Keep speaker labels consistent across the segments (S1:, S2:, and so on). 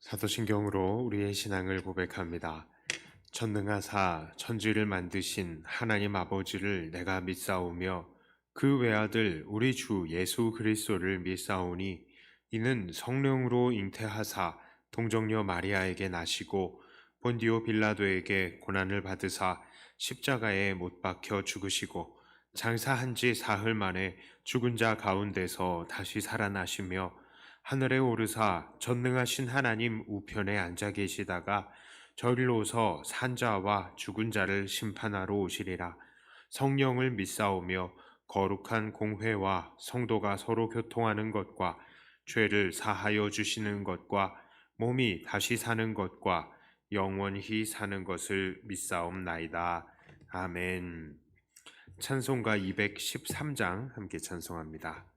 S1: 사도신경으로 우리의 신앙을 고백합니다. 전능하사 천지를 만드신 하나님 아버지를 내가 믿사오며 그 외아들 우리 주 예수 그리스도를 믿사오니 이는 성령으로 잉태하사 동정녀 마리아에게 나시고 본디오 빌라도에게 고난을 받으사 십자가에 못 박혀 죽으시고 장사한 지 사흘 만에 죽은 자 가운데서 다시 살아나시며 하늘에 오르사 전능하신 하나님 우편에 앉아 계시다가 저리로서 산자와 죽은 자를 심판하러 오시리라. 성령을 믿사오며 거룩한 공회와 성도가 서로 교통하는 것과 죄를 사하여 주시는 것과 몸이 다시 사는 것과 영원히 사는 것을 믿사옵나이다. 아멘. 찬송가 213장 함께 찬송합니다.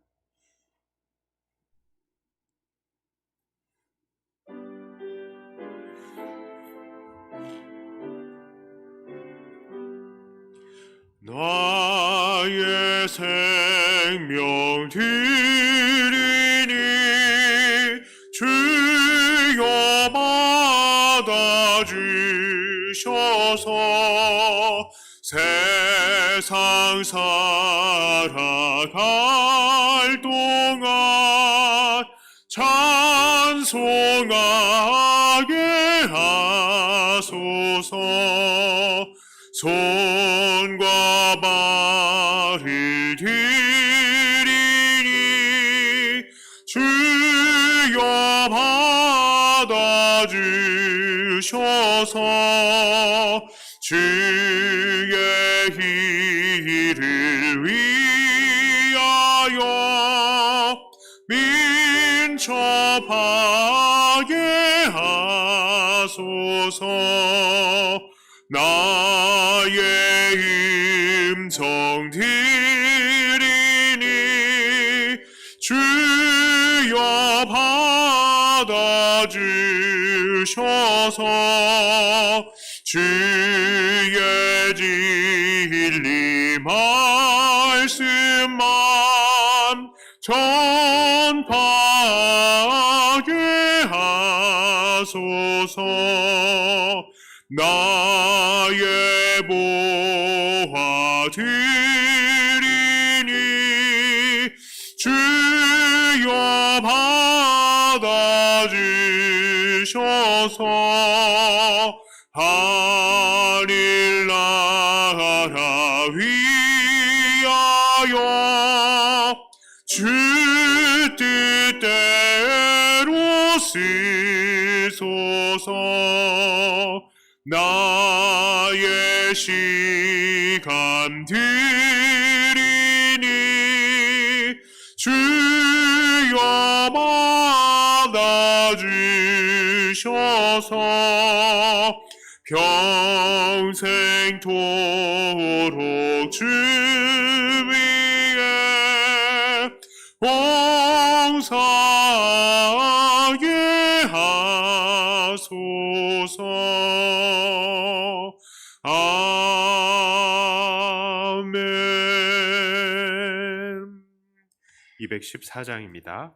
S1: 나의 생명 드리니 주여 받아주셔서 세상 살아갈 동안 찬송하게 하소서. 손과 발을 들이니 주여 받아주셔서 주의 일을 위하여 민첩하게 하소서. 나의 음성 들이니 주여 받아주셔서 주의 진리 말씀만 전파하게 하소서. 나의 보화 드리니 주여 받아주셔서 하늘 나라 위하여 주 뜻대로 쓰소서. 나의 시간 드리니 주여 받아주셔서 평생토록 주 위에 봉사하게 하소서. 아멘. 214장입니다.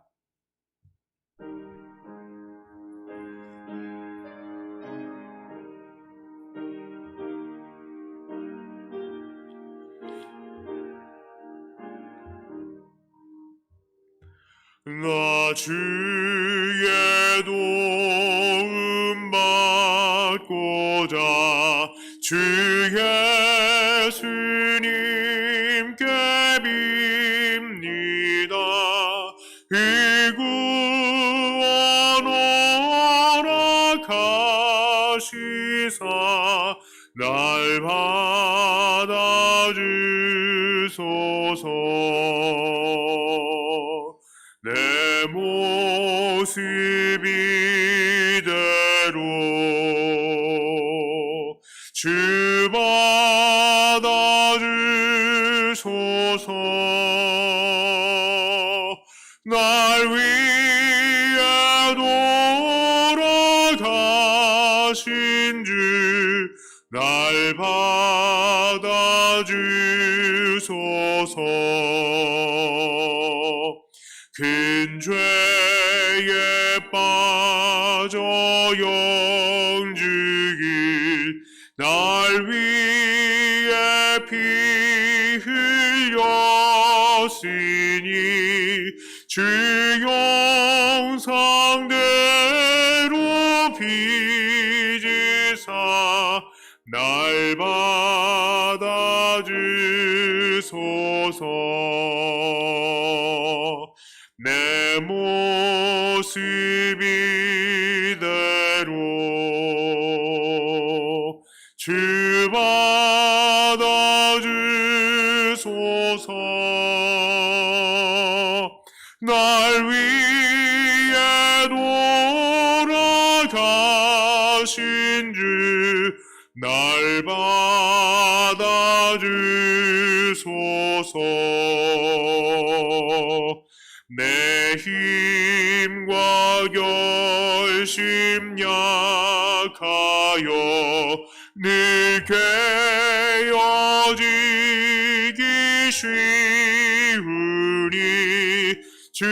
S1: 나 주의 도움 받고자 주 예수님께 빕니다. 그 구원 허락하시사 날 받아주소서. 내 모습 이대로 주 받아주소서. 날 위해 돌아가신 주 날 받아주소서. 큰 죄의 빠져 영주길 날 위해 피 흘렸으니 주 영상대로 빚으사 날 받아주소서. 내 모습 이대로 주 받아주소서. 날 위해 돌아가신 주 날 받아주소서. 내 힘과 결심 약하여 늘 깨어지기 쉬우니 주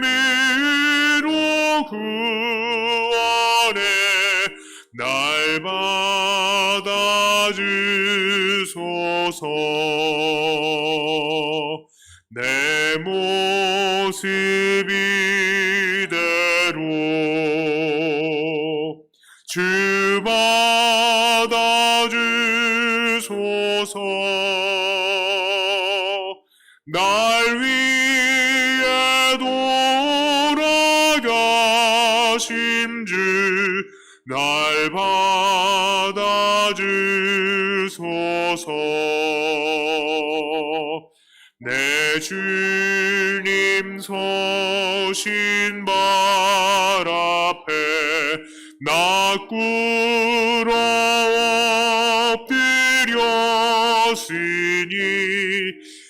S1: 이름으로 구원해 날 받아주소서. 내 모습 이대로 주 받아주소서. 날 위해 돌아가신 주 날 받아주소서. 내 주님 서신 발 앞에 나 꿇어 엎드렸으니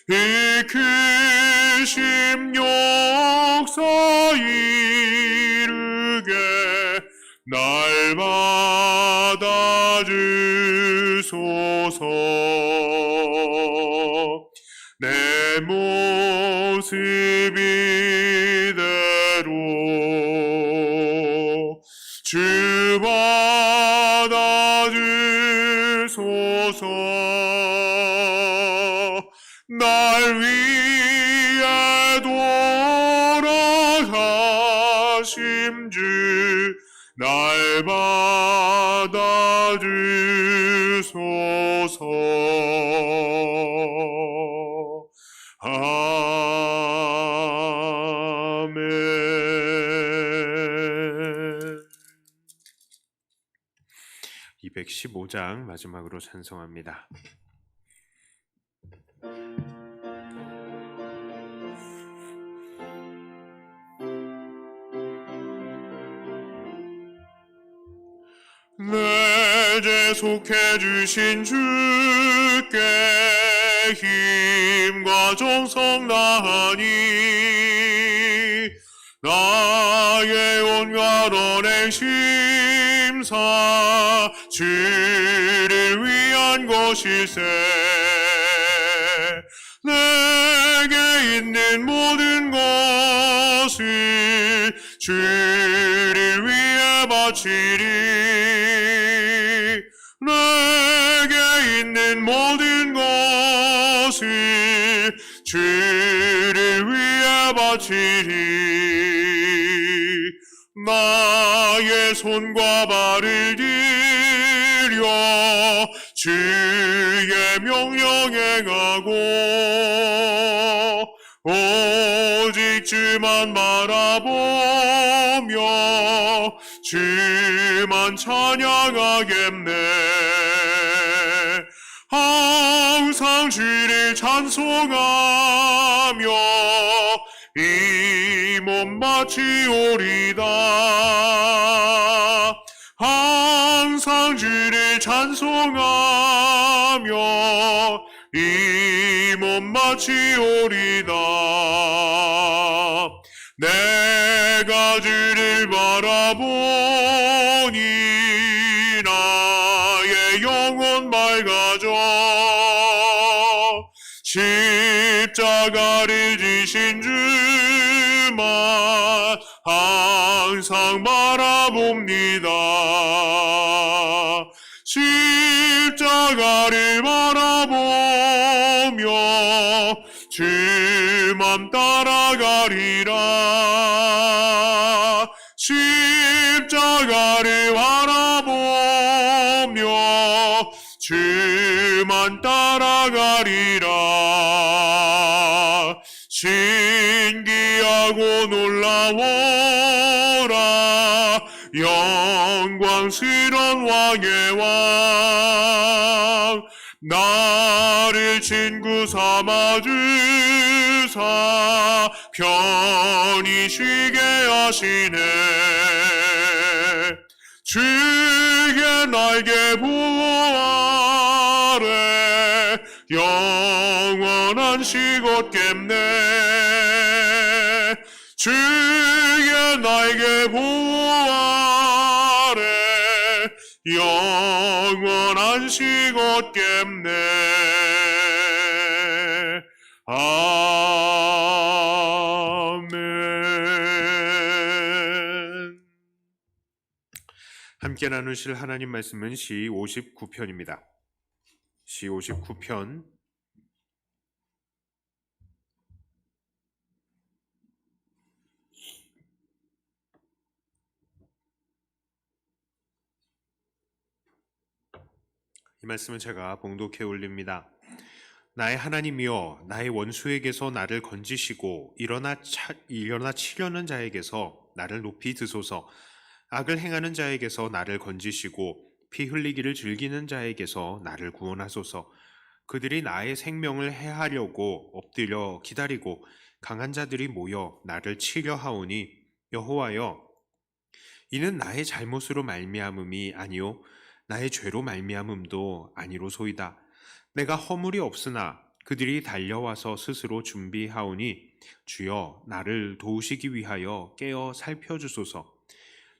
S1: 이 크심 역사 이루게 날 받아주소서. 내 모습 이대로 주 받아주소서. 날 위해 돌아가신 주 날 받아주소서. 아멘. 215장 마지막으로 찬송합니다. 내 죄 속해 주신 주께 힘과 정성 다하니 나의 온갖 언행 심사 주를 위한 것일세. 내게 있는 모든 것을 주를 위해 바치리. 내게 있는 모든 것을 주를 위해 바치리. 나의 손과 발을 들여 주의 명령 행하고 오직 주만 바라보며 주만 찬양하겠네. 항상 주를 찬송하며 이 몸 바치오리다. 항상 주를 찬송하며 이 몸 바치오리다. 내가 주를 바라보니 나의 영혼 맑아져. 십자가를 지신 주만 항상 바라봅니다. 십자가를 바라보며 주만 따라가리라. 십자가를 바라보며 주만 따라가리라. 신기하고 놀라워라. 영광스런 왕의 왕, 나를 친구 삼아 주사 편히 쉬게 하시네. 주의 날개 보아래 영원한 시곳겠네. 주의 날개 보아래 영원한 시곳겠네. 아멘. 함께 나누실 하나님 말씀은 시 59편입니다. 시 59편 이 말씀은 제가 봉독해 올립니다. 나의 하나님이여, 나의 원수에게서 나를 건지시고 일어나 치려는 자에게서 나를 높이 드소서. 악을 행하는 자에게서 나를 건지시고 피 흘리기를 즐기는 자에게서 나를 구원하소서. 그들이 나의 생명을 해하려고 엎드려 기다리고 강한 자들이 모여 나를 치려 하오니 여호와여, 이는 나의 잘못으로 말미암음이 아니요 나의 죄로 말미암음도 아니로소이다. 내가 허물이 없으나 그들이 달려와서 스스로 준비하오니 주여, 나를 도우시기 위하여 깨어 살펴주소서.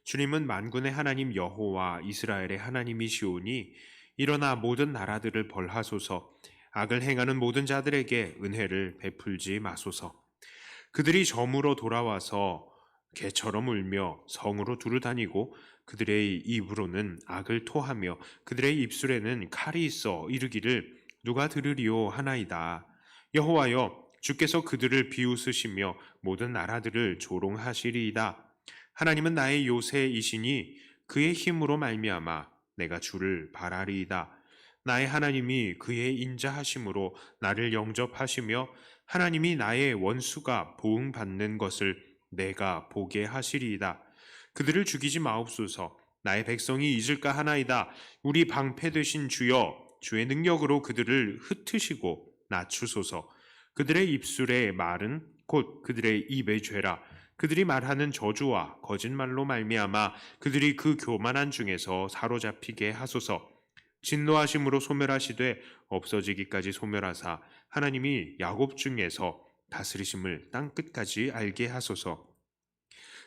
S1: 주님은 만군의 하나님 여호와 이스라엘의 하나님이시오니 일어나 모든 나라들을 벌하소서. 악을 행하는 모든 자들에게 은혜를 베풀지 마소서. 그들이 점으로 돌아와서 개처럼 울며 성으로 두루다니고 그들의 입으로는 악을 토하며 그들의 입술에는 칼이 있어 이르기를 누가 들으리오 하나이다. 여호와여, 주께서 그들을 비웃으시며 모든 나라들을 조롱하시리이다. 하나님은 나의 요새이시니 그의 힘으로 말미암아 내가 주를 바라리이다. 나의 하나님이 그의 인자하심으로 나를 영접하시며 하나님이 나의 원수가 보응받는 것을 내가 보게 하시리이다. 그들을 죽이지 마옵소서. 나의 백성이 잊을까 하나이다. 우리 방패 되신 주여, 주의 능력으로 그들을 흩으시고 낮추소서. 그들의 입술의 말은 곧 그들의 입의 죄라. 그들이 말하는 저주와 거짓말로 말미암아 그들이 그 교만한 중에서 사로잡히게 하소서. 진노하심으로 소멸하시되 없어지기까지 소멸하사 하나님이 야곱 중에서 다스리심을 땅끝까지 알게 하소서.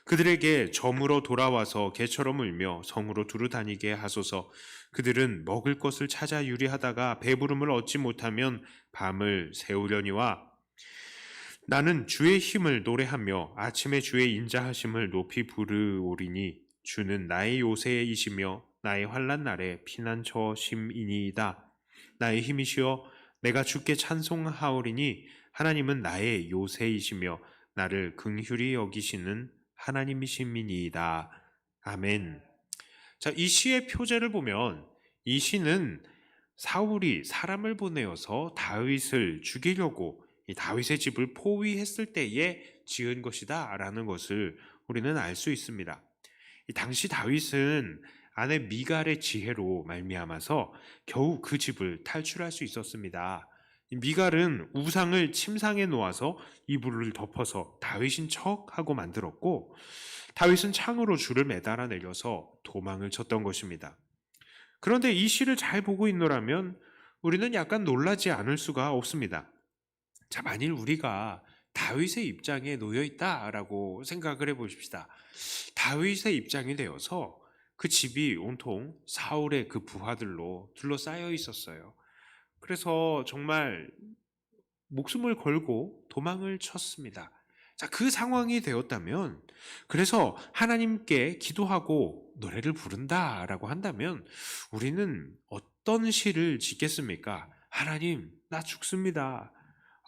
S1: 그들에게 점으로 돌아와서 개처럼 울며 성으로 두루다니게 하소서. 그들은 먹을 것을 찾아 유리하다가 배부름을 얻지 못하면 밤을 새우려니와 나는 주의 힘을 노래하며 아침에 주의 인자하심을 높이 부르오리니 주는 나의 요새이시며 나의 환난 날에 피난처심이니이다. 나의 힘이시여, 내가 주께 찬송하오리니 하나님은 나의 요새이시며 나를 긍휼히 여기시는 하나님이시니이다. 아멘. 자, 이 시의 표제를 보면 이 시는 사울이 사람을 보내어서 다윗을 죽이려고 이 다윗의 집을 포위했을 때에 지은 것이다 라는 것을 우리는 알 수 있습니다. 이 당시 다윗은 아내 미갈의 지혜로 말미암아서 겨우 그 집을 탈출할 수 있었습니다. 미갈은 우상을 침상에 놓아서 이불을 덮어서 다윗인 척하고 만들었고, 다윗은 창으로 줄을 매달아 내려서 도망을 쳤던 것입니다. 그런데 이 시를 잘 보고 있노라면 우리는 약간 놀라지 않을 수가 없습니다. 자, 만일 우리가 다윗의 입장에 놓여 있다라고 생각을 해보십시다. 다윗의 입장이 되어서 그 집이 온통 사울의 그 부하들로 둘러싸여 있었어요. 그래서 정말 목숨을 걸고 도망을 쳤습니다. 자, 그 상황이 되었다면, 그래서 하나님께 기도하고 노래를 부른다라고 한다면 우리는 어떤 시를 짓겠습니까? 하나님, 나 죽습니다.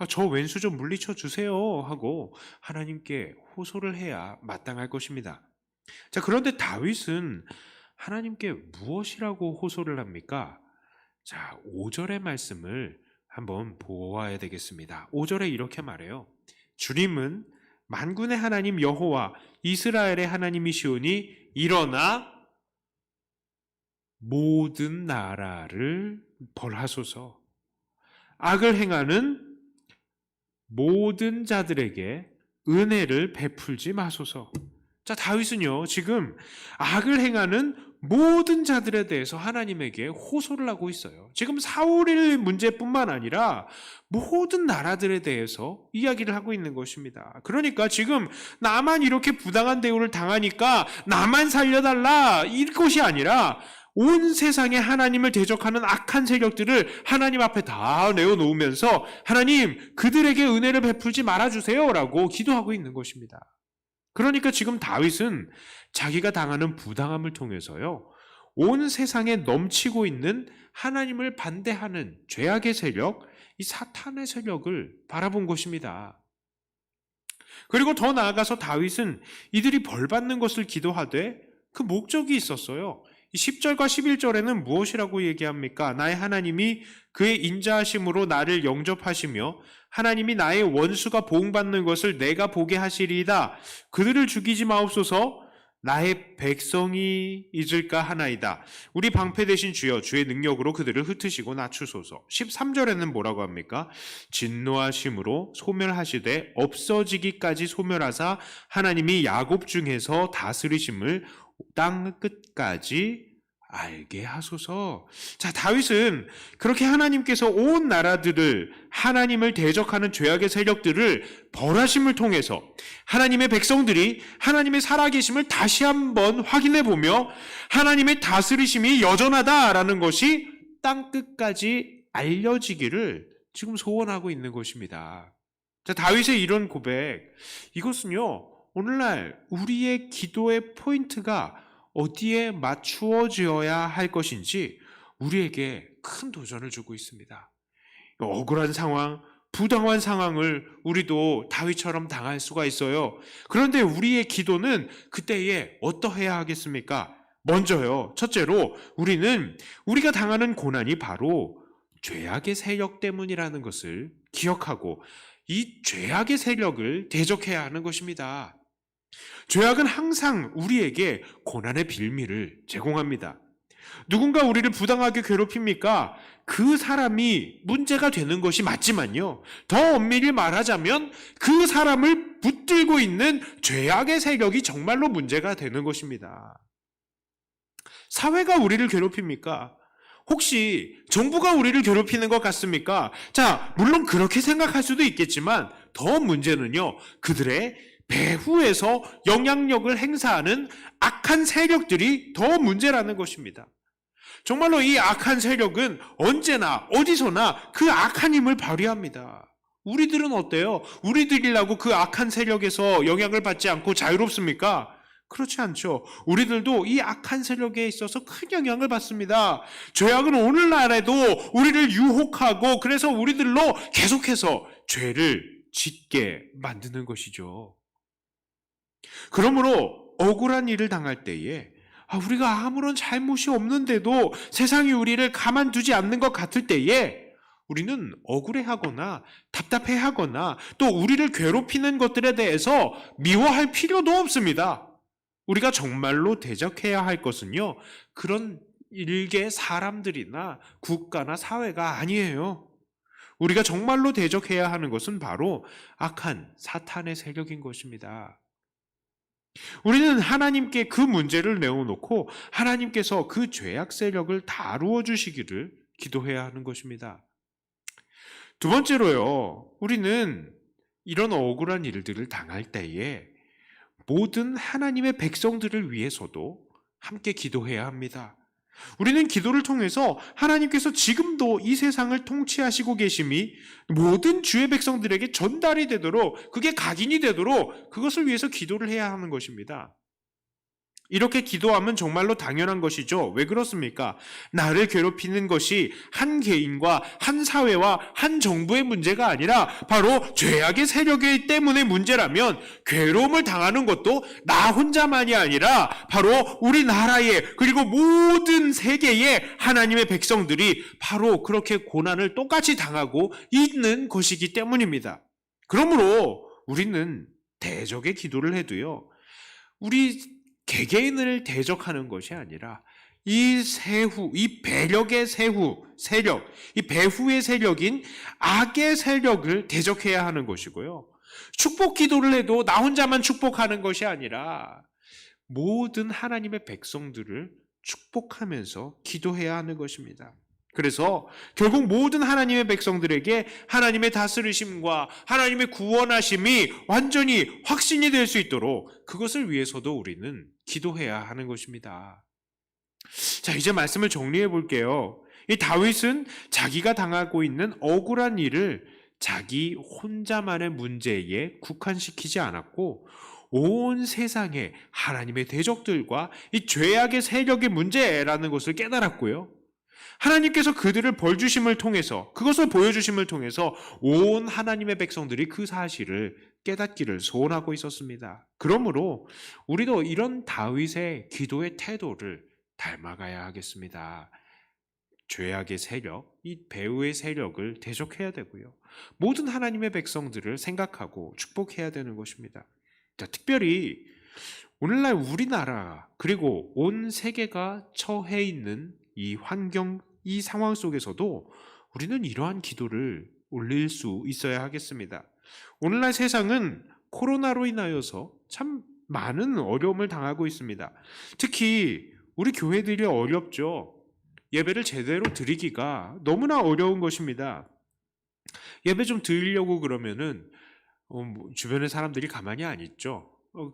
S1: 저 왼수 좀 물리쳐 주세요 하고 하나님께 호소를 해야 마땅할 것입니다. 자, 그런데 다윗은 하나님께 무엇이라고 호소를 합니까? 자, 5절의 말씀을 한번 보아야 되겠습니다. 5절에 이렇게 말해요. 주님은 만군의 하나님 여호와 이스라엘의 하나님이시오니 일어나 모든 나라를 벌하소서. 악을 행하는 모든 자들에게 은혜를 베풀지 마소서. 자, 다윗은요, 지금 악을 행하는 모든 자들에 대해서 하나님에게 호소를 하고 있어요. 지금 사울의 문제뿐만 아니라 모든 나라들에 대해서 이야기를 하고 있는 것입니다. 그러니까 지금 나만 이렇게 부당한 대우를 당하니까 나만 살려달라, 이것이 아니라 온 세상에 하나님을 대적하는 악한 세력들을 하나님 앞에 다 내어놓으면서 하나님, 그들에게 은혜를 베풀지 말아주세요 라고 기도하고 있는 것입니다. 그러니까 지금 다윗은 자기가 당하는 부당함을 통해서요, 온 세상에 넘치고 있는 하나님을 반대하는 죄악의 세력, 이 사탄의 세력을 바라본 것입니다. 그리고 더 나아가서 다윗은 이들이 벌받는 것을 기도하되 그 목적이 있었어요. 10절과 11절에는 무엇이라고 얘기합니까? 나의 하나님이 그의 인자하심으로 나를 영접하시며 하나님이 나의 원수가 보응받는 것을 내가 보게 하시리이다. 그들을 죽이지 마옵소서. 나의 백성이 잊을까 하나이다. 우리 방패 되신 주여, 주의 능력으로 그들을 흩으시고 낮추소서. 13절에는 뭐라고 합니까? 진노하심으로 소멸하시되 없어지기까지 소멸하사 하나님이 야곱 중에서 다스리심을 땅 끝까지 알게 하소서. 자, 다윗은 그렇게 하나님께서 온 나라들을, 하나님을 대적하는 죄악의 세력들을 벌하심을 통해서 하나님의 백성들이 하나님의 살아계심을 다시 한번 확인해 보며 하나님의 다스리심이 여전하다라는 것이 땅 끝까지 알려지기를 지금 소원하고 있는 것입니다. 자, 다윗의 이런 고백, 이것은요, 오늘날 우리의 기도의 포인트가 어디에 맞추어져야 할 것인지 우리에게 큰 도전을 주고 있습니다. 억울한 상황, 부당한 상황을 우리도 다윗처럼 당할 수가 있어요. 그런데 우리의 기도는 그때에 어떠해야 하겠습니까? 먼저요, 첫째로 우리는 우리가 당하는 고난이 바로 죄악의 세력 때문이라는 것을 기억하고 이 죄악의 세력을 대적해야 하는 것입니다. 죄악은 항상 우리에게 고난의 빌미를 제공합니다. 누군가 우리를 부당하게 괴롭힙니까? 그 사람이 문제가 되는 것이 맞지만요, 더 엄밀히 말하자면 그 사람을 붙들고 있는 죄악의 세력이 정말로 문제가 되는 것입니다. 사회가 우리를 괴롭힙니까? 혹시 정부가 우리를 괴롭히는 것 같습니까? 자, 물론 그렇게 생각할 수도 있겠지만 더 문제는요, 그들의 배후에서 영향력을 행사하는 악한 세력들이 더 문제라는 것입니다. 정말로 이 악한 세력은 언제나 어디서나 그 악한 힘을 발휘합니다. 우리들은 어때요? 우리들이라고 그 악한 세력에서 영향을 받지 않고 자유롭습니까? 그렇지 않죠. 우리들도 이 악한 세력에 있어서 큰 영향을 받습니다. 죄악은 오늘날에도 우리를 유혹하고 그래서 우리들로 계속해서 죄를 짓게 만드는 것이죠. 그러므로 억울한 일을 당할 때에 우리가 아무런 잘못이 없는데도 세상이 우리를 가만두지 않는 것 같을 때에 우리는 억울해하거나 답답해하거나 또 우리를 괴롭히는 것들에 대해서 미워할 필요도 없습니다. 우리가 정말로 대적해야 할 것은요, 그런 일개 사람들이나 국가나 사회가 아니에요. 우리가 정말로 대적해야 하는 것은 바로 악한 사탄의 세력인 것입니다. 우리는 하나님께 그 문제를 내어놓고 하나님께서 그 죄악 세력을 다루어 주시기를 기도해야 하는 것입니다. 두 번째로요, 우리는 이런 억울한 일들을 당할 때에 모든 하나님의 백성들을 위해서도 함께 기도해야 합니다. 우리는 기도를 통해서 하나님께서 지금도 이 세상을 통치하시고 계심이 모든 주의 백성들에게 전달이 되도록, 그게 각인이 되도록 그것을 위해서 기도를 해야 하는 것입니다. 이렇게 기도하면 정말로 당연한 것이죠. 왜 그렇습니까? 나를 괴롭히는 것이 한 개인과 한 사회와 한 정부의 문제가 아니라 바로 죄악의 세력이 때문에 문제라면 괴로움을 당하는 것도 나 혼자만이 아니라 바로 우리나라의 그리고 모든 세계의 하나님의 백성들이 바로 그렇게 고난을 똑같이 당하고 있는 것이기 때문입니다. 그러므로 우리는 대적의 기도를 해도요, 우리 개개인을 대적하는 것이 아니라 이 세후, 이 배력의 세력, 이 배후의 세력인 악의 세력을 대적해야 하는 것이고요. 축복 기도를 해도 나 혼자만 축복하는 것이 아니라 모든 하나님의 백성들을 축복하면서 기도해야 하는 것입니다. 그래서 결국 모든 하나님의 백성들에게 하나님의 다스리심과 하나님의 구원하심이 완전히 확신이 될 수 있도록 그것을 위해서도 우리는 기도해야 하는 것입니다. 자, 이제 말씀을 정리해 볼게요. 이 다윗은 자기가 당하고 있는 억울한 일을 자기 혼자만의 문제에 국한시키지 않았고 온 세상에 하나님의 대적들과 이 죄악의 세력의 문제라는 것을 깨달았고요. 하나님께서 그들을 벌주심을 통해서, 그것을 보여주심을 통해서 온 하나님의 백성들이 그 사실을 깨닫기를 소원하고 있었습니다. 그러므로 우리도 이런 다윗의 기도의 태도를 닮아가야 하겠습니다. 죄악의 세력, 이 배후의 세력을 대적해야 되고요. 모든 하나님의 백성들을 생각하고 축복해야 되는 것입니다. 자, 특별히 오늘날 우리나라 그리고 온 세계가 처해 있는 이 환경, 이 상황 속에서도 우리는 이러한 기도를 올릴 수 있어야 하겠습니다. 오늘날 세상은 코로나로 인하여서 참 많은 어려움을 당하고 있습니다. 특히 우리 교회들이 어렵죠. 예배를 제대로 드리기가 너무나 어려운 것입니다. 예배 좀 드리려고 그러면은 주변의 사람들이 가만히 안 있죠.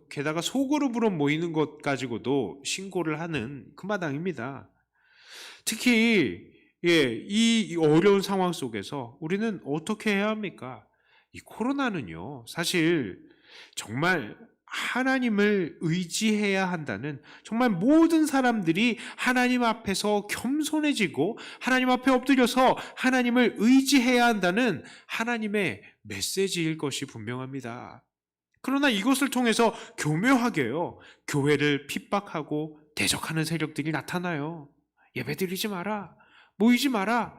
S1: 게다가 소그룹으로 모이는 것 가지고도 신고를 하는 그 마당입니다. 특히 이 어려운 상황 속에서 우리는 어떻게 해야 합니까? 이 코로나는요, 사실 정말 하나님을 의지해야 한다는, 정말 모든 사람들이 하나님 앞에서 겸손해지고 하나님 앞에 엎드려서 하나님을 의지해야 한다는 하나님의 메시지일 것이 분명합니다. 그러나 이것을 통해서 교묘하게요, 교회를 핍박하고 대적하는 세력들이 나타나요. 예배드리지 마라, 모이지 마라,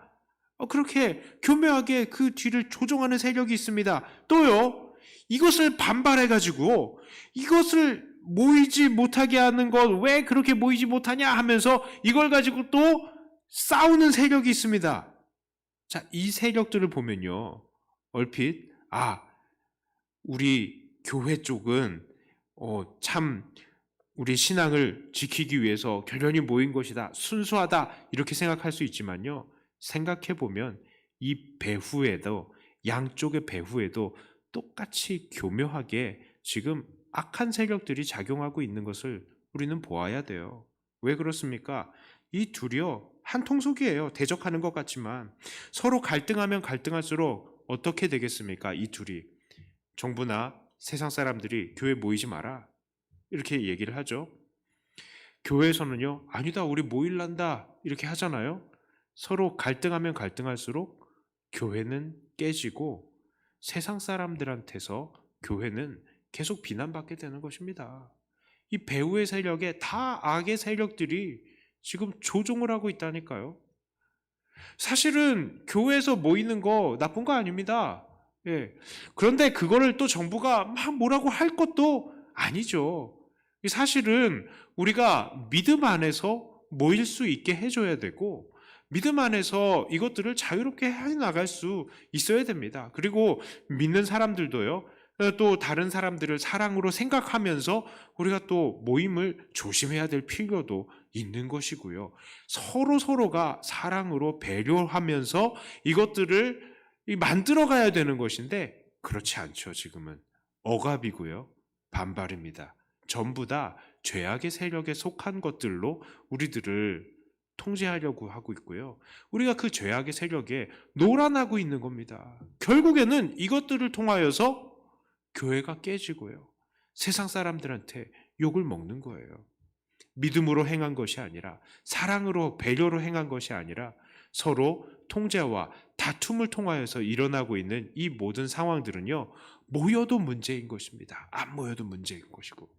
S1: 그렇게 교묘하게 그 뒤를 조종하는 세력이 있습니다. 또요, 이것을 반발해가지고 이것을 모이지 못하게 하는 것, 왜 그렇게 모이지 못하냐 하면서 이걸 가지고 또 싸우는 세력이 있습니다. 자, 이 세력들을 보면요, 얼핏 우리 교회 쪽은 참 우리 신앙을 지키기 위해서 결연히 모인 것이다, 순수하다, 이렇게 생각할 수 있지만요, 생각해보면 이 배후에도, 양쪽의 배후에도 똑같이 교묘하게 지금 악한 세력들이 작용하고 있는 것을 우리는 보아야 돼요. 왜 그렇습니까? 이 둘이요, 한 통속이에요. 대적하는 것 같지만 서로 갈등하면 갈등할수록 어떻게 되겠습니까? 이 둘이, 정부나 세상 사람들이 교회 모이지 마라, 이렇게 얘기를 하죠. 교회에서는요, 아니다, 우리 모일란다, 이렇게 하잖아요. 서로 갈등하면 갈등할수록 교회는 깨지고 세상 사람들한테서 교회는 계속 비난받게 되는 것입니다. 이 배후의 세력에 다 악의 세력들이 지금 조종을 하고 있다니까요. 사실은 교회에서 모이는 거 나쁜 거 아닙니다. 그런데 그거를 또 정부가 막 뭐라고 할 것도 아니죠. 사실은 우리가 믿음 안에서 모일 수 있게 해줘야 되고, 믿음 안에서 이것들을 자유롭게 해나갈 수 있어야 됩니다. 그리고 믿는 사람들도요, 또 다른 사람들을 사랑으로 생각하면서 우리가 또 모임을 조심해야 될 필요도 있는 것이고요. 서로가 사랑으로 배려하면서 이것들을 만들어 가야 되는 것인데, 그렇지 않죠. 지금은 억압이고요, 반발입니다. 전부 다 죄악의 세력에 속한 것들로 우리들을 통제하려고 하고 있고요. 우리가 그 죄악의 세력에 놀아나고 있는 겁니다. 결국에는 이것들을 통하여서 교회가 깨지고요. 세상 사람들한테 욕을 먹는 거예요. 믿음으로 행한 것이 아니라, 사랑으로 배려로 행한 것이 아니라 서로 통제와 다툼을 통하여서 일어나고 있는 이 모든 상황들은요, 모여도 문제인 것입니다. 안 모여도 문제인 것이고,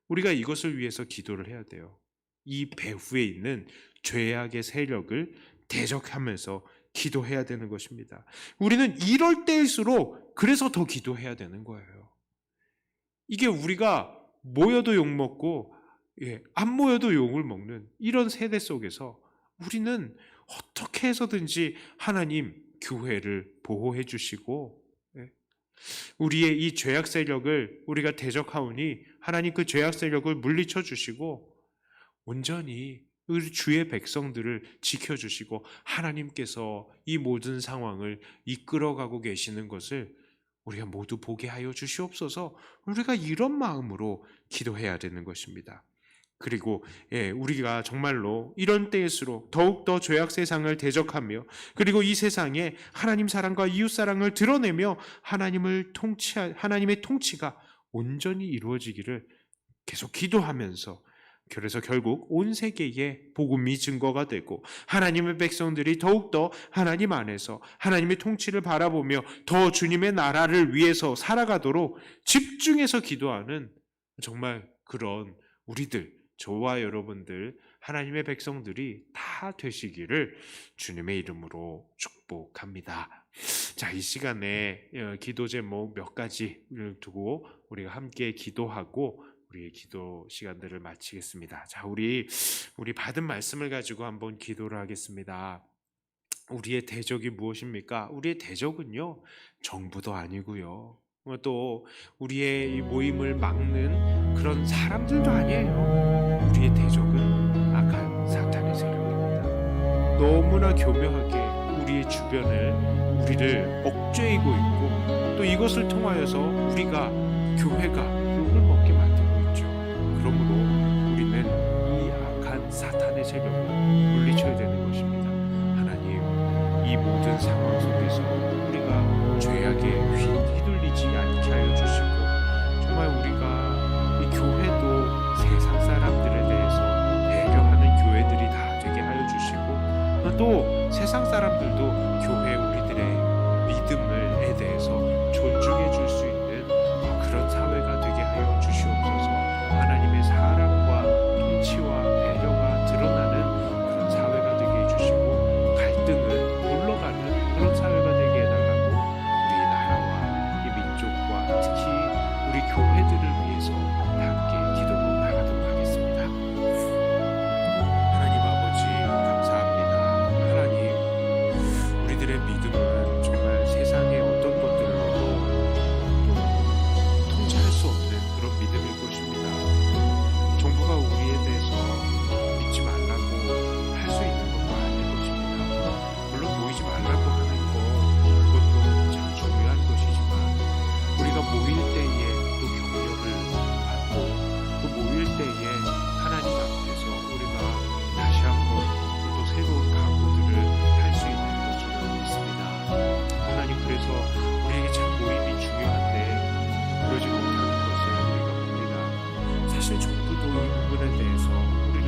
S1: 우리가 이것을 위해서 기도를 해야 돼요. 이 배후에 있는 죄악의 세력을 대적하면서 기도해야 되는 것입니다. 우리는 이럴 때일수록 그래서 더 기도해야 되는 거예요. 이게 우리가 모여도 욕먹고 안 모여도 욕을 먹는 이런 세대 속에서 우리는 어떻게 해서든지 하나님 교회를 보호해 주시고, 우리의 이 죄악 세력을 우리가 대적하오니 하나님 그 죄악 세력을 물리쳐 주시고 온전히 우리 주의 백성들을 지켜주시고 하나님께서 이 모든 상황을 이끌어가고 계시는 것을 우리가 모두 보게 하여 주시옵소서. 우리가 이런 마음으로 기도해야 되는 것입니다. 그리고 우리가 정말로 이런 때일수록 더욱더 죄악 세상을 대적하며, 그리고 이 세상에 하나님 사랑과 이웃 사랑을 드러내며 하나님의 통치가 온전히 이루어지기를 계속 기도하면서, 그래서 결국 온 세계에 복음이 증거가 되고 하나님의 백성들이 더욱더 하나님 안에서 하나님의 통치를 바라보며 더 주님의 나라를 위해서 살아가도록 집중해서 기도하는 정말 그런 우리들, 저와 여러분들, 하나님의 백성들이 다 되시기를 주님의 이름으로 축복합니다. 자, 이 시간에 기도 제목 몇 가지를 두고 우리가 함께 기도하고 우리의 기도 시간들을 마치겠습니다. 자, 우리 받은 말씀을 가지고 한번 기도를 하겠습니다. 우리의 대적이 무엇입니까? 우리의 대적은요, 정부도 아니고요, 또 우리의 이 모임을 막는 그런 사람들도 아니에요. 우리의 대적은 악한 사탄의 세력입니다. 너무나 교묘하게 우리의 주변을, 우리를 억제이고 있고, 또 이것을 통하여서 우리가, 교회가 욕을 먹게 만들고 있죠. 그러므로 우리는 이 악한 사탄의 세력을 물리쳐야 되는 것입니다. 하나님, 이 모든 상황 속에서 우리가 죄악에 휘둘리지 않게 하여 주시고, 정말 우리가 이 교회도 세상 사람들에 대해서 배려하는 교회들이 다 되게 하여 주시고, 또 세상 사람들도 교회 우리들의 믿음에 대해서 존중해 줄 수 있는 그런 사회가 되게 하여 주시옵소서. 하나님의 사랑과 통치와 배려가 드러나는 그런 사회가 되게 해주시고, 갈등을 물러가는 그런 사회가 되게 해달라고 우리 나라와 이 민족과 특히 우리 교회들을 위해서 함께 기도로 나가도록 하겠습니다. 하나님 아버지, 감사합니다. 하나님, 우리들의 믿음은 정말 세상의 어떤 것들로도 또 통제할 수 없는 그런 믿음일 것입니다. 정부가 우리에 대해서 믿지 말라고 할 수 있는 것도 아닐 것입니다. 물론 모이지 말라고 하는 것, 그것도 참 중요한 것이지만, 우리가 모일 때에 또 격려를 받고, 또 모일 때에 하나님 앞에서 우리가 다시 한번 또 새로운 각오들을 할 수 있는 것으로 믿습니다. 하나님, 그래서 우리에게 참 모임이 중요한데 그러지 못하는 것을 우리가 봅니다. 사실 정부도 이 부분에 대해서 우리를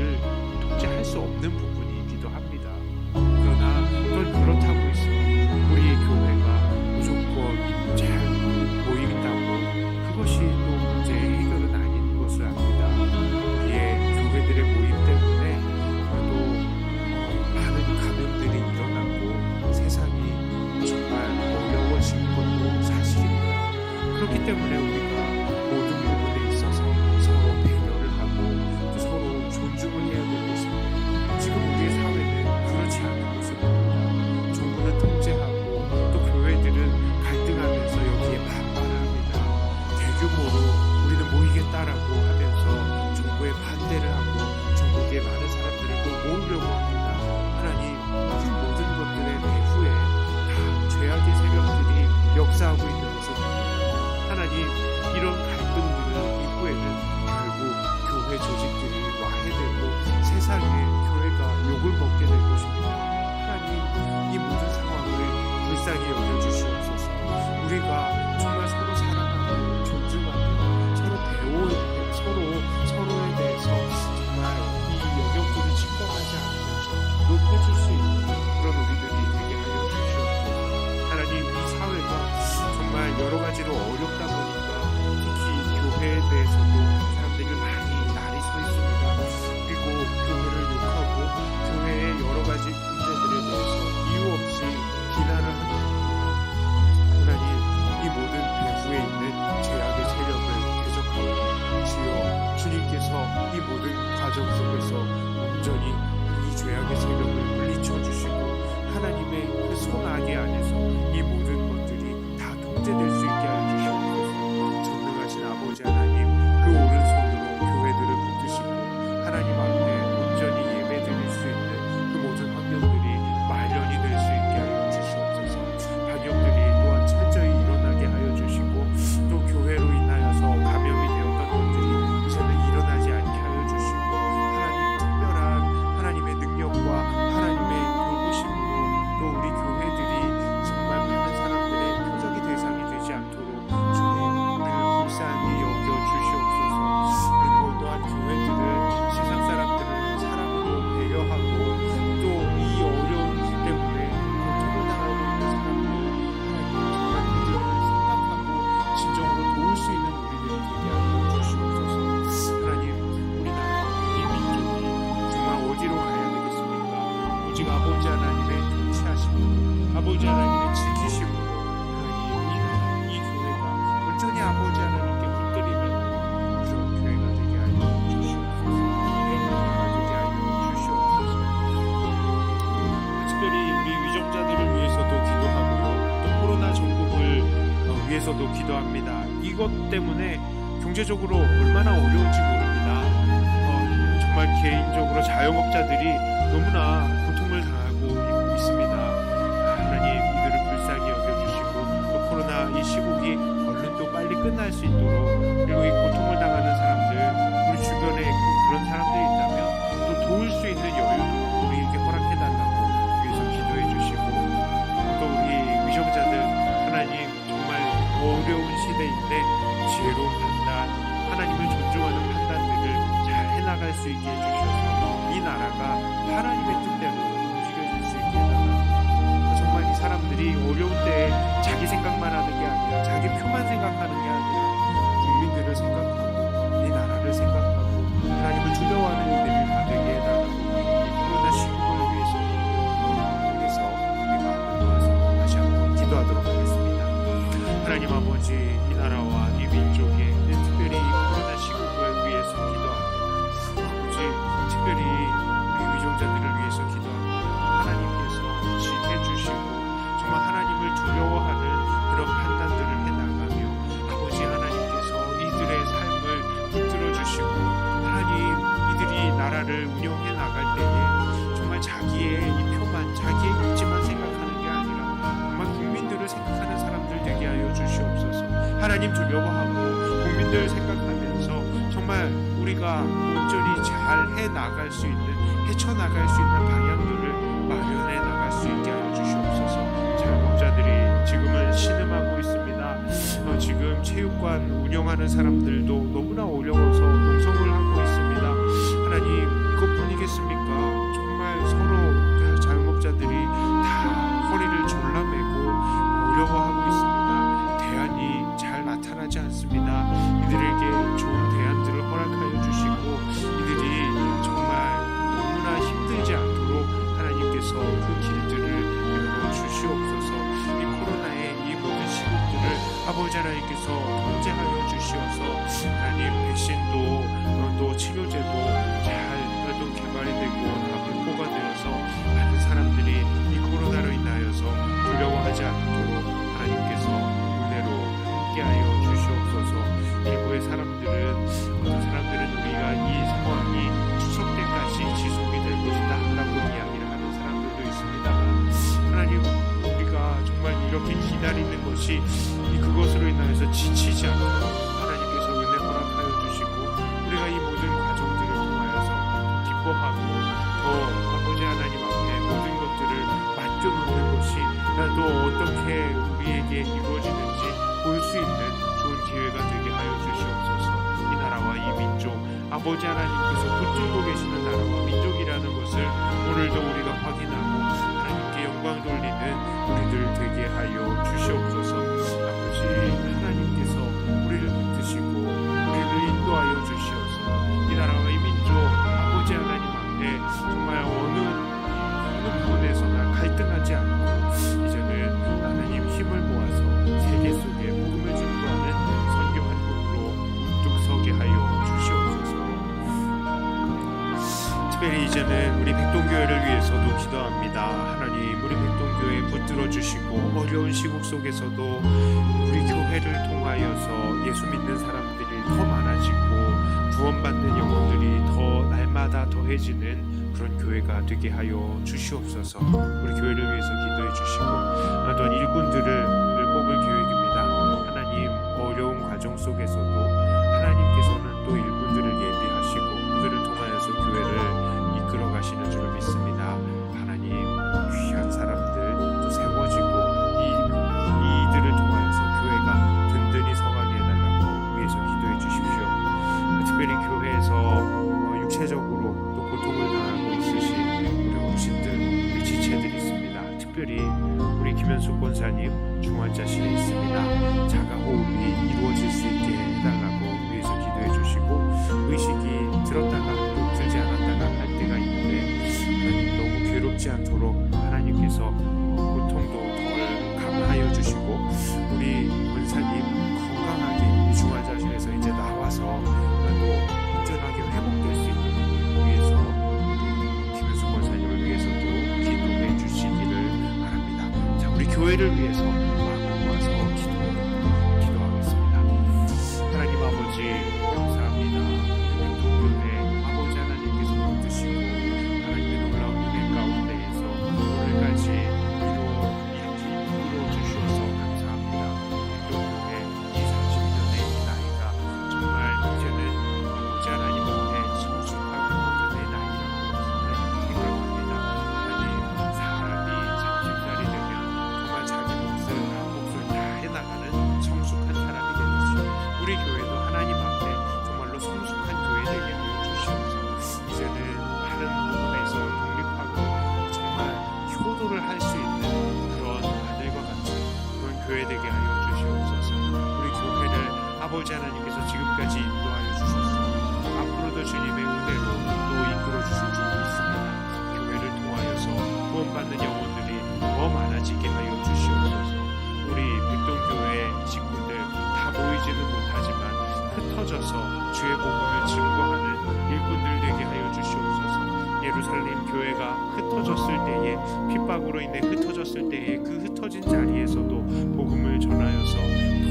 S1: 통제할 수 없는 부분이기도 합니다. 그러나 또 그렇다고 해서 우리의 교회가 무조건 잘 모이겠다고 그것이 또 문제의 해결은 아닌 것을 압니다. 우리의 교회들의 모임 때문에 또 많은 감염들이 일어나고 세상이 정말 어려워진 것도 사실입니다. 그렇기 때문에 우리가 모든 부분에 있어서 서로 배려를 하고 또 서로 존중을 해야 될 것입니다. 지금 우리의 사회는 그렇지 않은 것입니다. 정부는 통제하고 또 교회들은 갈등하면서 여기에 반발을 합니다. 대규모로 우리는 모이겠다라고 하면서 정부에 반대를 하고 전국의 많은 사람들을 또 모으려고 합니다. 하나님, 이 모든 것들의 배후에 다 죄악의 세력들이 역사하고 있는 것을 봅니다. 하나님, 이런 갈등들의 이후에는 결국 교회 조직들이 와해되고 세상에 온전히 이 죄악의 세력을 물리쳐 주시고 하나님의 그 손아귀 안에서 이 모든 것들이 다 통제될 수 있게 하여 주시옵소서. 전능하신 아버지 하나님, 그 오른손으로 교회들을 붙드시고 하나님 앞에 온전히 예배드릴 수 있는 그 모든 환경들이 마련이 될 수 있게 하여 주시옵소서. 방역들이 또한 철저히 일어나게 하여 주시고 또 교회로 인하여서 감염이 되었던 것들이 이제는 일어나지 않게 하여 주시고 하나님 특별한 하나님의 능력과 하나님의 돌보심으로 또 우리 교회들이 정말 많은 사람들의 표적의 대상이 되지 않도록 주님 우리를 불쌍히 여겨 주시옵소서. 그리고 또한 교회들은 세상 사람들을 사랑으로 배려하고 또 이 어려운 시 때문에 고통을 당하고 있는 사람들 하나님 정말 그들을 생각하고 진정으로 도울 수 있는 우리들이 되게 하여 주시옵소서. 하나님 우리나라 이 민족이 정말 어디로 가야 되겠습니까? 오직 아버지 하나님의 통치하심으로 아버지 하나님의 지키심으로 하나님 이 나라 이 교회가 온전히 아버지 하나님께 붙들리는 그런 교회가 되게 하여 주시옵소서. 행하가 되게 하여 주시옵소서. 특별히 우리 위정자들을 위해서도 기도하고요. 또 코로나 전국을 위해서도 기도합니다. 이것 때문에 경제적으로 얼마나 어려운지 모릅니다. 정말 개인적으로 자영업자들이 너무나 고통을 당하고 있습니다. 하나님 이들을 불쌍히 여겨주시고 또 코로나 이 시국이 얼른 또 빨리 끝날 수 있도록 그리고 이 고통을 당하는 사람들 우리 주변에 그런 사람들이 있다면 또 도울 수 있는 여유도 우리에게 허락해달라고 위해서 기도해 주시고 또 우리 위정자들 하나님 정말 어려운 시대인데 지혜로운 판단 하나님을 존중하는 판단들을 잘 해나갈 수 있게 해주셔서 이 나라가 하나님의 뜻대로 움직여질 수 있게 해달라고 정말 이 사람들이 어려운 때에 자기 생각만 하는 게 아니라 자기 표만 생각하는 게 아니라 국민들을 생각하고 이 나라를 생각하고 하나님을 두려워하는 일들이 다 되게 해달라고 이 코로나 시국을 위해서 우리 마음을 모아서 다시 한번 기도하도록 하겠습니다. 하나님 아버지 이 나라와 이 민족에 특별히 이 코로나 시국을 위해서 기도합니다. 아버지 특별히 우리 위정자들을 위해서 기도합니다. 하나님께서 지켜주시고 정말 하나님을 두려워하는 그런 판단들을 해나가며 아버지 하나님께서 이들의 삶을 붙들어 주시고 하나님 이들이 나라를 운영해 나갈 때에 정말 자기의 이 표만 자기의 입지만 생각하는 게 아니라 정말 국민들을 생각하는 사람들 되게 하여 주시옵소서. 하나님 두려워하고 국민들 생각하면서 정말 우리가 온전히 잘 해나갈 수 있는 헤쳐나갈 수 있는 방향들을 마련해 나갈 수 있게 하여 주시옵소서. 자영업자들이 지금은 신음하고 있습니다. 지금 체육관 운영하는 사람들도 너무나 어려워서 농성을 하고 있습니다. 하나님 이것뿐이겠습니까? 정말 서로 자영업자들이 다 허리를 졸라매고 어려워하고 있습니다. 대안이 잘 나타나지 않습니다. 이들에게 좋은 대안들을 허락하여 주시고 이들이 정말 너무나 힘들지 않도록 하나님께서 그 길들을 열어주시옵소서. 이 코로나의 이 모든 시국들을 아버지 하나님께서 통제하여 주시어서 하나님 백신도 또 치료제도 잘 또 개발이 되고 다 확보가 되어서 많은 사람들이 이 코로나로 인하여서 두려워하지 않도록 하나님께서 은혜로 함께하여 주시옵소서. 일부의 사람들은 어떤 사람들은 우리가 이 상황이 추석 때까지 지속이 될 것이다 라고 이야기를 하는 사람들도 있습니다만 하나님 우리가 정말 이렇게 기다리는 것이 그것으로 인하여서 지치지 않고 하나님께서 은혜 허락하여 주시고 우리가 이 모든 과정들을 통하여서 기뻐하고 더 아버지 하나님 앞에 모든 것들을 맡겨놓는 것이 또 어떻게 우리에게 이루어지는지 볼 수 있는 좋은 기회가 되게 하여 주시옵소서. 이 나라와 이 민족 아버지 하나님께서 붙들고 계시는 나라와 민족이라는 것을 오늘도 우리가 확인하고 하나님께 영광 돌리는 우리들 되게 하여 주시옵소서. 아버지 하나님께서 우리를 붙드시고 우리를 인도하여 주시옵소서. 이 나라와 이 민족 아버지 하나님 앞에 정말 어느 부분에서나 갈등하지 않고 이제는 하나님 힘을 모아서 세계 속에 복음을 전도하는 선교 한국으로 우뚝 서게 하여 주시옵소서. 특별히 이제는 우리 백동교회를 위해서도 기도합니다. 하나님, 우리 백동교회 붙들어 주시고 어려운 시국 속에서도 우리 교회를 통하여서 예수 믿는 사람들이 더 많아지고 구원받는 영혼들이 더 날마다 더해지는 그런 교회가 되게 하여 주시옵소서. 우리 교회를 위해서 기도해 주시고 어떤 일꾼들을 뽑을 계획입니다. 하나님, 어려운 과정 속에서도 하나님께서는 또 일꾼들을 예비하시고 그들을 통하여서 교회를 이끌어 가시는 줄 믿습니다. 하나님, 귀한 사람들 또 세워지고 이들을 통하여서 교회가 든든히 서가게 해달라고 위해서 기도해 주십시오. 특별히 교회에서 육체적으로 또 고통을 당하고 있으신 우리 어르신들, 우리 지체들이 있습니다. 특별히 우리 김현숙 권사님 중환자실에 있습니다. 자가호흡이 이루어질 수 있게 해달라고 위해서 기도해 주시고, 의식이 들었다가 또 들지 않았다가 할 때가 있는데 하나님, 너무 괴롭지 않도록 하나님께서 고통도 덜 감하여 주시고, 우리 권사님 건강하게 이 중환자실에서 이제 나와서 또 온전하게 회복될 수 있는 위해서 김현숙 권사님을 위해서도 기도해 주시기를 바랍니다. 자, 우리 교회를 위해서 마음을 모아서 기도하겠습니다. 하나님 아버지, 감사합니다. 백동교회 아버지 하나님께서 붙드시고 하나님의 놀라운 은혜 가운데에서 오늘까지 이루어 주셔서 감사합니다. 백동교회 이 30년의 이 나이가 정말 이제는 아버지 하나님 앞에 성숙하고 내 나이라고 하나님 생각합니다. 하나님, 사람이 30살이 되면 정말 자기 몫을 한 몫을 다 해나가는 성숙한 사람이 되듯이 우리 교회도 하나님 앞에 정말로 성숙한 교회 되게 하여 주시옵소서. 이제는 다른 부분에서 독립하고 정말 효도를 할 수 있는 그런 아들과 같은 그런 교회 되게 하여 주시옵소서. 우리 교회를 아버지 하나님께서 지금까지 인도하여 주셨고 앞으로도 주님의 은혜로 또 이끌어 주실 줄 믿습니다. 교회를 통하여서 구원받는 영혼들이 더 많아지게 하여 주시옵소서. 우리 백동교회 식구들 다 보이지는 못하지만 흩어져서 주의 복음을 증거하는 일꾼들 되게 하여 주시옵소서. 예루살렘 교회가 흩어졌을 때에, 핍박으로 인해 흩어졌을 때에 그 흩어진 자리에서도 복음을 전하여서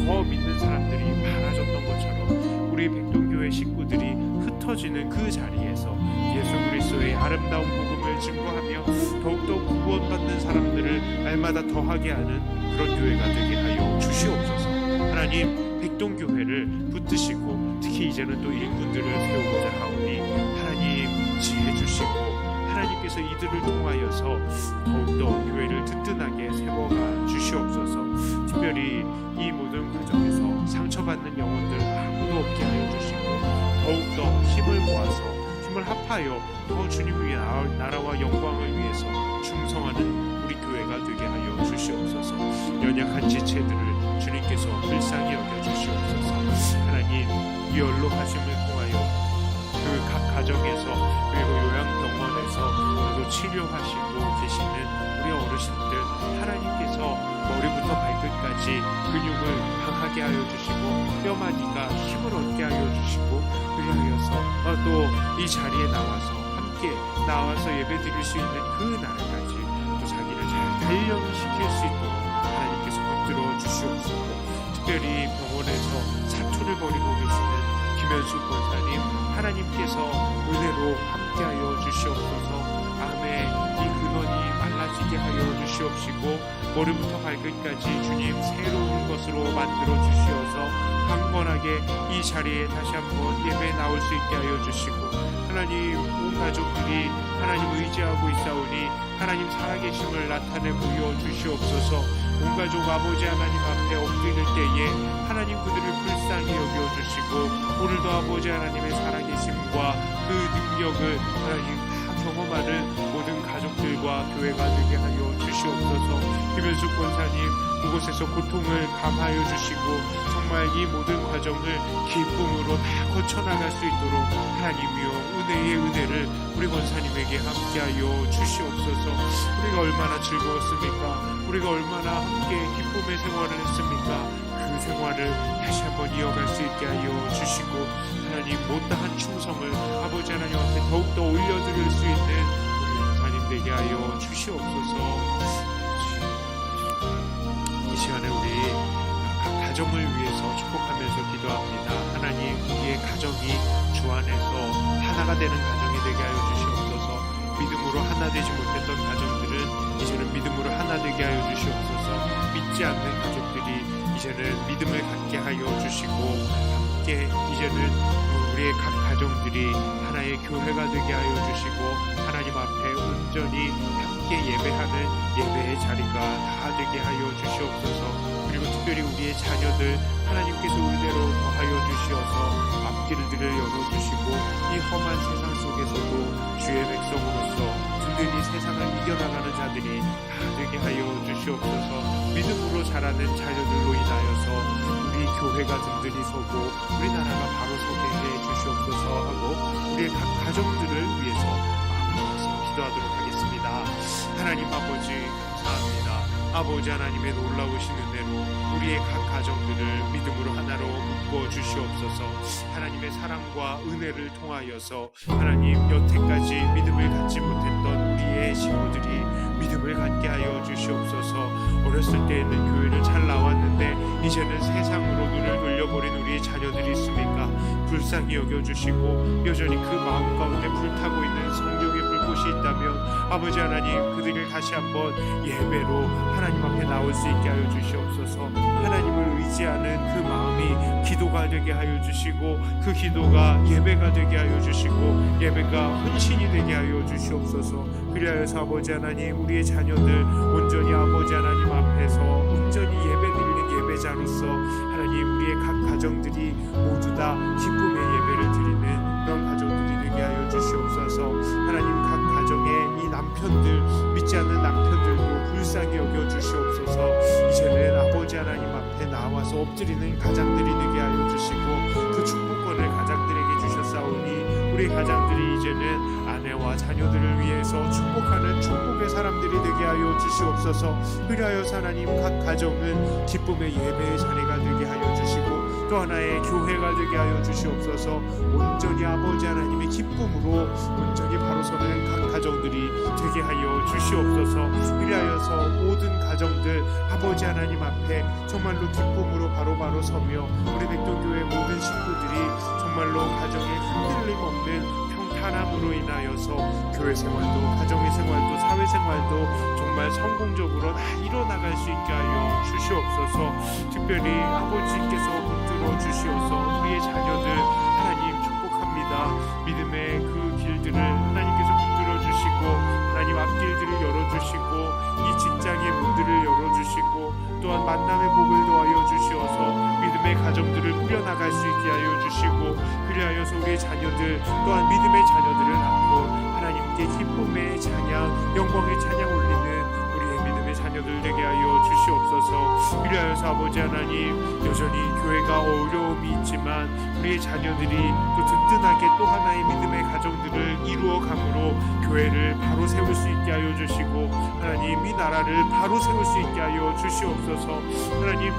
S1: 더 믿는 사람들이 많아졌던 것처럼 우리 백동교회 식구들이 흩어지는 그 자리에서 예수 그리스도의 아름다운 복음을 증거하며 더욱더 구원받는 사람들을 날마다 더하게 하는 그런 교회가 되게 하여 주시옵소서. 하나님, 백동교회를 붙드시고 특히 이제는 또 일꾼들을 세우고자 하오니 하나님 지혜 주시고 하나님께서 이들을 통하여서 더욱더 교회를 든든하게 세워가 주시옵소서. 특별히 이 모든 과정에서 상처받는 영혼들 아무도 없게 하여 주시고 더욱더 힘을 모아서 힘을 합하여 더 주님 위에 나라와 영광을 위해서 충성하는 우리 교회가 되게 하여 주시옵소서. 연약한 지체들을 주님께서 불쌍히 여겨 주시옵소서. 하나님, 이 연로하심을 통하여 그 각 가정에서 그리고 요양병원에서 또 치료하시고 계시는 우리 어르신들, 하나님께서 머리부터 발끝까지 근육을 강하게 하여 주시고 뼈마디가 힘을 얻게 하여 주시고, 그리하여서 또 이 자리에 나와서 예배 드릴 수 있는 그 날까지 또 자기를 잘 단련시킬 수 있도록 하나님께서 붙들어 주시옵소서. 특별히 병원에서 사투를 벌이고 계시는 김현숙 권사님, 하나님께서 은혜로 함께하여 주시옵소서. 암의 이 근원이 말라지게 하여 주시옵시고 머리부터 발끝까지 주님 새로운 것으로 만들어 주시어서 강건하게 이 자리에 다시 한번 예배에 나올 수 있게 하여 주시고, 하나님, 온 가족들이 하나님 의지하고 있사오니 하나님 살아계심을 나타내 보여 주시옵소서. 온 가족 아버지 하나님 앞에 엎드릴 때에 하나님 그들을 불쌍히 여겨주시고 오늘도 아버지 하나님의 살아계심과 그 능력을 하나님 경험하는 모든 가족들과 교회가 되게 하여 주시옵소서. 김현숙 권사님, 그곳에서 고통을 감하여 주시고 정말 이 모든 과정을 기쁨으로 다 거쳐나갈 수 있도록 하나님이여 은혜의 은혜를 우리 권사님에게 함께하여 주시옵소서. 우리가 얼마나 즐거웠습니까? 우리가 얼마나 함께 기쁨의 생활을 했습니까? 그 생활을 다시 한번 이어갈 수 있게 하여 주시고 하나님 못다한 충성을 아버지 하나님 앞에 더욱더 올려드릴 수 되게 하여 주시옵소서. 이 시간에 우리 각 가정을 위해서 축복하면서 기도합니다. 하나님, 우리의 가정이 주 안에서 하나가 되는 가정이 되게 하여 주시옵소서. 믿음으로 하나 되지 못했던 가정들은 이제는 믿음으로 하나 되게 하여 주시옵소서. 믿지 않는 가족들이 이제는 믿음을 갖게 하여 주시고, 함께 이제는 우리의 각 가정들이 하나의 교회가 되게 하여 주시고, 하나님 앞에 온전히 함께 예배하는 예배의 자리가 다 되게 하여 주시옵소서. 그리고 특별히 우리의 자녀들 하나님께서 은혜로 더하여 주시어서 앞길들을 열어주시고, 이 험한 세상 속에서도 주의 백성으로서 든든히 세상을 이겨나가는 자들이 다 되게 하여 주시옵소서. 믿음으로 자라는 자녀들로 인하여서 우리 교회가 든든히 서고 우리나라가 바로 서게 해 주시옵소서 하고, 우리의 각 가정들을 위해서 마음을 모아서 기도하도록 하겠습니다. 하나님 아버지, 감사합니다. 아버지 하나님의 놀라우신 은혜로 우리의 각 가정들을 믿음으로 하나로 묶어 주시옵소서. 하나님의 사랑과 은혜를 통하여서 하나님, 여태까지 믿음을 갖지 못했던 우리의 친구들이 믿음을 갖게 하여 주시옵소서. 어렸을 때에는 교회를 잘 나왔는데 이제는 세상으로 눈을 돌려버린 우리의 자녀들이 있습니까? 불쌍히 여겨주시고, 여전히 그 마음 가운데 불타고 있는 성령의 불꽃이 있다면 아버지 하나님, 그들을 다시 한번 예배로 하나님 앞에 나올 수 있게 하여 주시옵소서. 하나님을 의지하는 그 마음이 기도가 되게 하여 주시고, 그 기도가 예배가 되게 하여 주시고, 예배가 헌신이 되게 하여 주시옵소서. 그리하여서 아버지 하나님, 우리의 자녀들 온전히 아버지 하나님 앞에서 온전히 예배드리는 예배자로서 하나님, 우리의 각 가정들이 모두 다 기쁨의 예배를 드리는 그런 가정들이 되게 하여 주시옵소서. 하나님, 각 가정의 이 남편들, 믿지 않는 남편들도 불쌍히 여겨 주시옵소서. 이제는 아버지 하나님 앞에 나와서 엎드리는 가장들이 되게 하여 주시고, 그 축복권을 가장들에게 주셨사오니 우리 가장들이 이제는 아내와 자녀들을 위해서 축복하는 축복의 사람들이 되게 하여 주시옵소서. 그리하여서 하나님, 각 가정은 기쁨의 예배의 자리가 되게 하여 주시고, 또 하나의 교회가 되게 하여 주시옵소서. 온전히 아버지 하나님의 기쁨으로 온전히 바로 서는 각 가정들이 되게 하여 주시옵소서. 그리하여서 모든 가정들 아버지 하나님 앞에 정말로 기쁨으로 바로 서며, 우리 백동교회 모든 식구들이 정말로 가정에 흔들림 없는 평탄함으로 인하여서 교회 생활도 가정의 생활도 사회생활도 정말 성공적으로 다 이뤄나갈 수 있게 하여 주시옵소서. 특별히 아버지께서 붙들어 주시어서 우리의 자녀들 하나님 축복합니다. 믿음의 그 길들을 하나님께서 붙들어 주시고, 하나님 앞길들을 열어주시고, 이 직장의 문들을 열어주시고, 또한 만남의 복을 더하여 주시어서 믿음의 가정들을 꾸려나갈 수 있게 하여 주시고, 그리하여서 우리의 자녀들 또한 믿음의 자녀들을 낳고 하나님께 기쁨의 찬양, 영광의 찬양 올리는 우리의 믿음의 자녀들 되게 하여 주시옵소서. 그리하여서 아버지 하나님, 여전히 교회가 어려움이 있지만 우리의 자녀들이 또 든든하게 또 하나의 믿음의 가정들을 이루어감으로 교회를 바로 세울 수 있게 하여 주시고, 하나님, 이 나라를 바로 세울 수 있게 하여 주시옵소서. 하나님,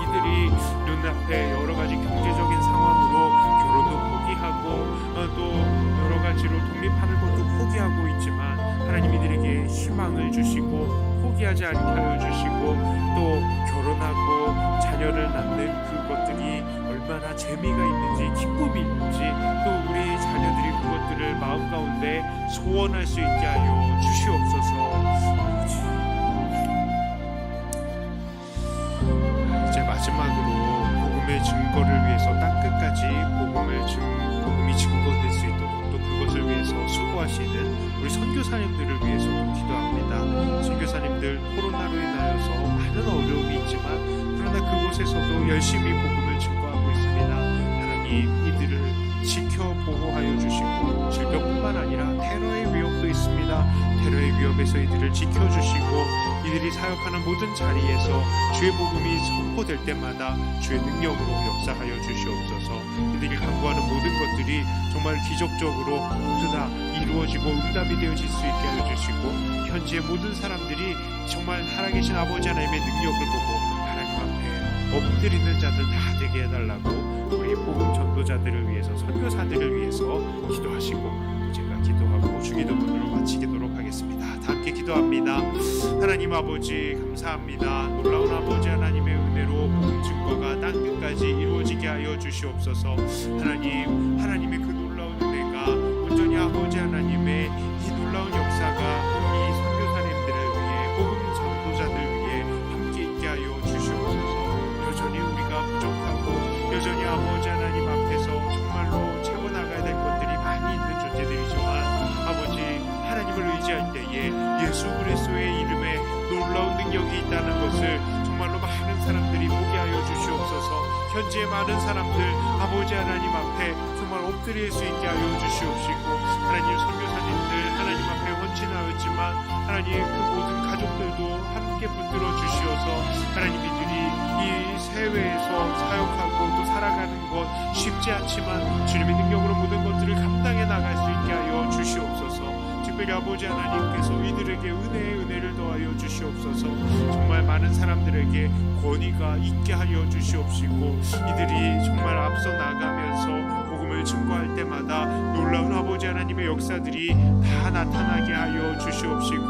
S1: 이들이 눈앞에 여러가지 경제적인 상황으로 결혼도 포기하고 또 여러가지로 독립하는 것도 포기하고 있지만, 하나님 이들에게 희망을 주시고 포기하지 않게 하여 주시고, 또 결혼하고 자녀를 낳는 그것들이 얼마나 재미가 있는지 기쁨이 있는지, 또 우리 자녀들이 그것들을 마음 가운데 소원할 수 있게 하여 주시옵소서. 이제 마지막으로 복음의 증거를 위해서 땅끝까지 복음이 증거될 수 있도록, 또 그것을 위해서 수고하시는 우리 선교사님들을 위해서도 기도합니다. 선교사님들 코로나로 인하여서 많은 어려움이 있지만 그러나 그곳에서도 열심히 복음을 증거하고 있습니다. 하나님, 이들을 지켜 보호하여 주시고, 질병뿐만 아니라 테러의 위협도 있습니다. 테러의 위협에서 이들을 지켜주시고, 이들이 사역하는 모든 자리에서 주의 복음이 선포될 때마다 주의 능력으로 역사하여 주시옵소서. 이들이 간구하는 모든 것들이 정말 기적적으로 모두 다 이루어지고 응답이 되어질 수 있게 하여 주시고, 현지의 모든 사람들이 정말 살아계신 아버지 하나님의 능력을 보고 하나님 앞에 엎드리는 자들 다 되게 해달라고 우리 복음 전도자들을 위해서, 선교사들을 위해서 기도하시고, 제가 기도하고 주기도문으로 마치도록 하겠습니다. 다 함께 기도합니다. 하나님 아버지 감사합니다. 놀라운 아버지 하나님의 은혜로 복음 증거가 땅 끝까지 이루어지게 하여 주시옵소서. 하나님의 그 놀라운 은혜가 온전히 아버지 하나님의 이 놀라운 역사가 이 선교사님들을 위해 복음 전도자들 위해 함께 있게 하여 주시옵소서. 여전히 우리가 부족하고 여전히 아버지 하나님 앞에서 정말로 채워나가야 될 것들이 많이 있는 존재들이지만 아버지 하나님을 의지할 때에 예수 그리스도의 이름에 놀라운 능력이 있다는 것을 정말로 많은 사람들이 보게 하여 주시옵소서. 현재 많은 사람들 아버지 하나님 앞에 정말 엎드릴 수 있게 하여 주시옵시고, 하나님 선교사님들 하나님 앞에 헌신하였지만 하나님 그 모든 가족들도 함께 붙들어 주시어서 하나님 이들이 이 세회에서 사역하고 또 살아가는 것 쉽지 않지만 주님의 능력으로 모든 것들을 감당해 나갈 수 있게 하여 주시옵소서. 특별히 아버지 하나님께서 이들에게 은혜를 더하여 주시옵소서. 정말 많은 사람들에게 권위가 있게 하여 주시옵시고, 이들이 정말 앞서 나가면서 복음을 증거할 때마다 놀라운 아버지 하나님의 역사들이 다 나타나게 하여 주시옵시고,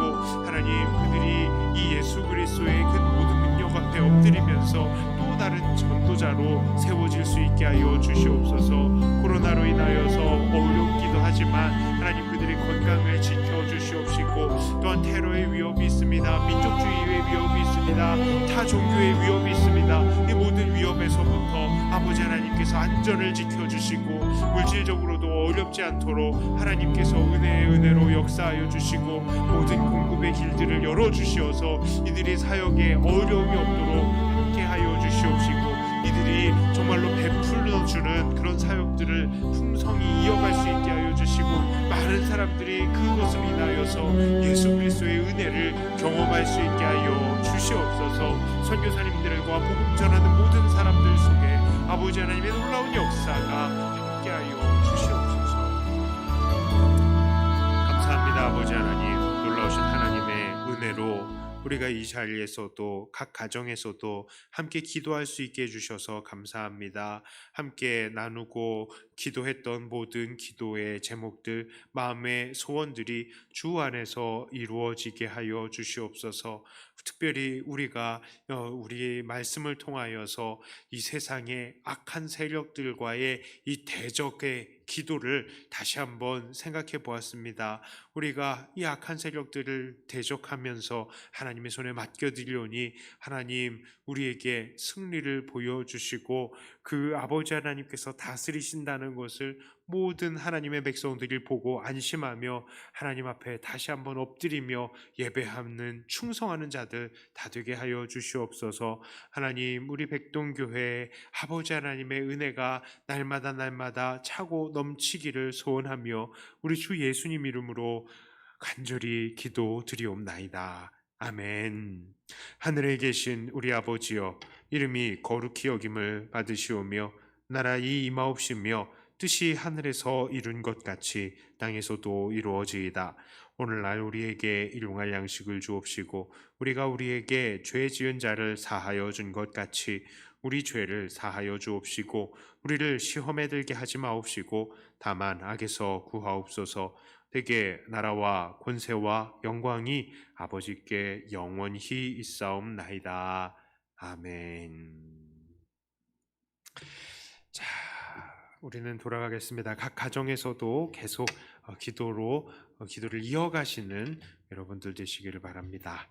S1: 하나님 그들이 이 예수 그리스도의 그 모든 능력 앞에 엎드리면서 또 다른 전도자로 세워질 수 있게 하여 주시옵소서. 코로나로 인하여서 어렵기도 하지만 하나님 그들의 건강을 지켜주시옵시고, 또한 테러의 위협이 있습니다. 민족주의의 위협이 있습니다. 타 종교의 위협이 있습니다. 이 모든 위협에서부터 아버지 하나님께서 안전을 지켜주시고 물질적으로도 어렵지 않도록 하나님께서 은혜의 은혜로 역사하여 주시고 모든 공급의 길들을 열어주시어서 이들이 사역에 어려움이 없도록 함께하여 주시옵시고, 이들이 정말로 베풀어주는 그런 사역들을 풍성히 이어갈 수 있게 하여 주시고, 많은 사람들이 그것을 인하여서 예수 그리스도의 은혜를 경험할 수 있게 하여 주시옵소서. 선교사님들과 복음 전하는 모든 사람들 속에 아버지 하나님의 놀라운 역사가 함께하여 주시옵소서. 감사합니다. 아버지 하나님, 놀라우신 하나님의 은혜로 우리가 이 자리에서도 각 가정에서도 함께 기도할 수 있게 해주셔서 감사합니다. 함께 나누고 기도했던 모든 기도의 제목들, 마음의 소원들이 주 안에서 이루어지게 하여 주시옵소서. 특별히 우리가 우리 말씀을 통하여서 이 세상의 악한 세력들과의 이 대적의 기도를 다시 한번 생각해 보았습니다. 우리가 이 악한 세력들을 대적하면서 하나님의 손에 맡겨드리오니 하나님 우리에게 승리를 보여주시고 그 아버지 하나님께서 다스리신다는 것을 모든 하나님의 백성들이 보고 안심하며 하나님 앞에 다시 한번 엎드리며 예배하는 충성하는 자들 다 되게 하여 주시옵소서. 하나님 우리 백동교회 아버지 하나님의 은혜가 날마다 차고 넘치기를 소원하며 우리 주 예수님 이름으로 간절히 기도드리옵나이다. 아멘. 하늘에 계신 우리 아버지여, 이름이 거룩히 여김을 받으시오며 나라의 임하옵시며 뜻이 하늘에서 이룬 것 같이 땅에서도 이루어지이다. 오늘날 우리에게 일용할 양식을 주옵시고 우리가 우리에게 죄 지은 자를 사하여 준 것 같이 우리 죄를 사하여 주옵시고 우리를 시험에 들게 하지 마옵시고 다만 악에서 구하옵소서. 되게 나라와 권세와 영광이 아버지께 영원히 있사옵나이다. 아멘. 자, 우리는 돌아가겠습니다. 각 가정에서도 계속 기도를 이어가시는 여러분들 되시기를 바랍니다.